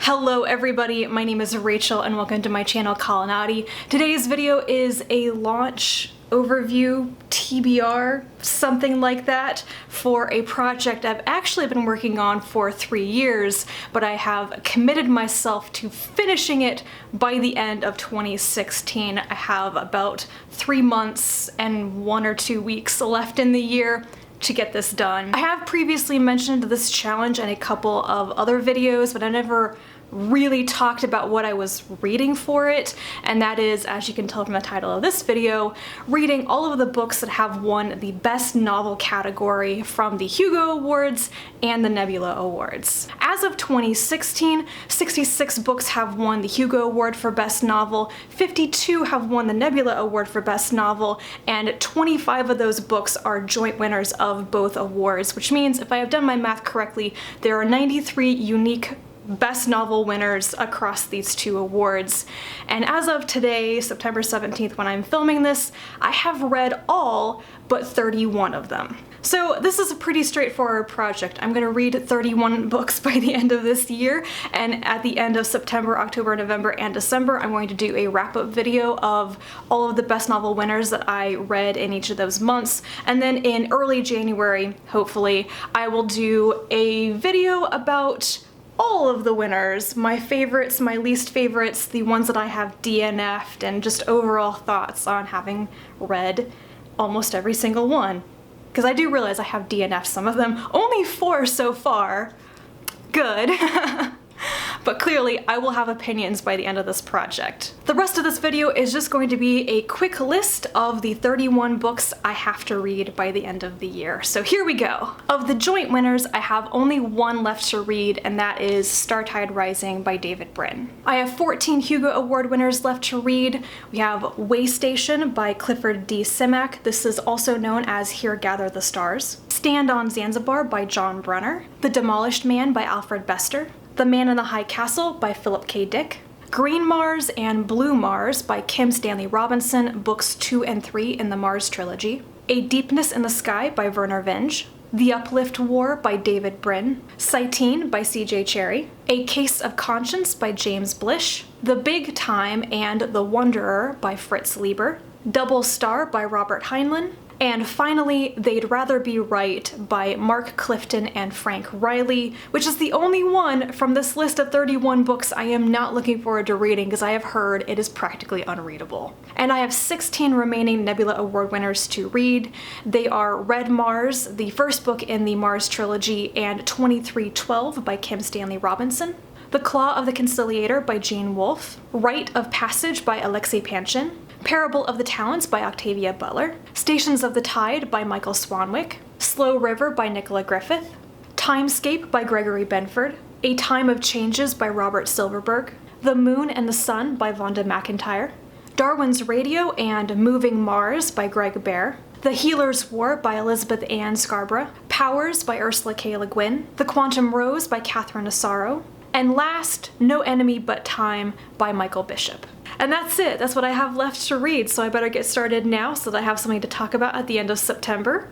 Hello everybody, my name is Rachel and welcome to my channel Colonati. Today's video is a launch overview, TBR, something like that, for a project I've actually been working on for 3 years, but I have committed myself to finishing it by the end of 2016. I have about 3 months and 1 or 2 weeks left in the year to get this done. I have previously mentioned this challenge in a couple of other videos, but I never really talked about what I was reading for it, and that is, as you can tell from the title of this video, reading all of the books that have won the Best Novel category from the Hugo Awards and the Nebula Awards. As of 2016, 66 books have won the Hugo Award for Best Novel, 52 have won the Nebula Award for Best Novel, and 25 of those books are joint winners of both awards, which means, if I have done my math correctly, there are 93 unique Best Novel winners across these two awards. And as of today, September 17th, when I'm filming this, I have read all but 31 of them. So this is a pretty straightforward project. I'm gonna read 31 books by the end of this year, and at the end of September, October, November, and December, I'm going to do a wrap-up video of all of the Best Novel winners that I read in each of those months. And then in early January, hopefully, I will do a video about all of the winners, my favorites, my least favorites, the ones that I have DNF'd, and just overall thoughts on having read almost every single one. Because I do realize I have DNF'd some of them, only 4 so far. Good. But clearly I will have opinions by the end of this project. The rest of this video is just going to be a quick list of the 31 books I have to read by the end of the year. So here we go. Of the joint winners, I have only 1 left to read, and that is Startide Rising by David Brin. I have 14 Hugo Award winners left to read. We have Waystation by Clifford D. Simak. This is also known as Here Gather the Stars. Stand on Zanzibar by John Brunner. The Demolished Man by Alfred Bester. The Man in the High Castle by Philip K. Dick. Green Mars and Blue Mars by Kim Stanley Robinson, books 2 and 3 in the Mars trilogy. A Deepness in the Sky by Werner Vinge. The Uplift War by David Brin. Cytine by C.J. Cherry. A Case of Conscience by James Blish. The Big Time and The Wanderer by Fritz Leiber. Double Star by Robert Heinlein. And finally, They'd Rather Be Right by Mark Clifton and Frank Riley, which is the only one from this list of 31 books I am not looking forward to reading, because I have heard it is practically unreadable. And I have 16 remaining Nebula Award winners to read. They are Red Mars, the first book in the Mars trilogy, and 2312 by Kim Stanley Robinson. The Claw of the Conciliator by Gene Wolfe. Rite of Passage by Alexei Panshin. Parable of the Talents by Octavia Butler. Stations of the Tide by Michael Swanwick. Slow River by Nicola Griffith. Timescape by Gregory Benford. A Time of Changes by Robert Silverberg. The Moon and the Sun by Vonda McIntyre. Darwin's Radio and Moving Mars by Greg Bear. The Healer's War by Elizabeth Ann Scarborough. Powers by Ursula K. Le Guin. The Quantum Rose by Catherine Asaro. And last, No Enemy But Time by Michael Bishop. And that's it. That's what I have left to read, so I better get started now so that I have something to talk about at the end of September.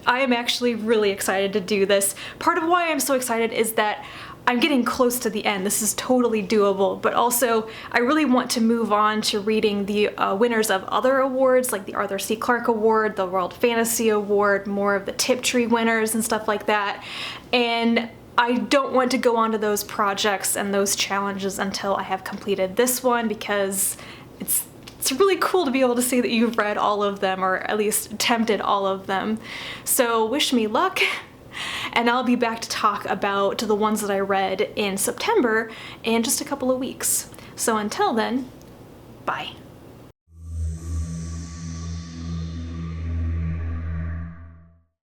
I am actually really excited to do this. Part of why I'm so excited is that I'm getting close to the end. This is totally doable, but also I really want to move on to reading the winners of other awards, like the Arthur C. Clarke Award, the World Fantasy Award, more of the Tiptree winners and stuff like that. And I don't want to go on to those projects and those challenges until I have completed this one, because it's really cool to be able to see that you've read all of them, or at least attempted all of them. So wish me luck, and I'll be back to talk about the ones that I read in September in just a couple of weeks. So until then, bye.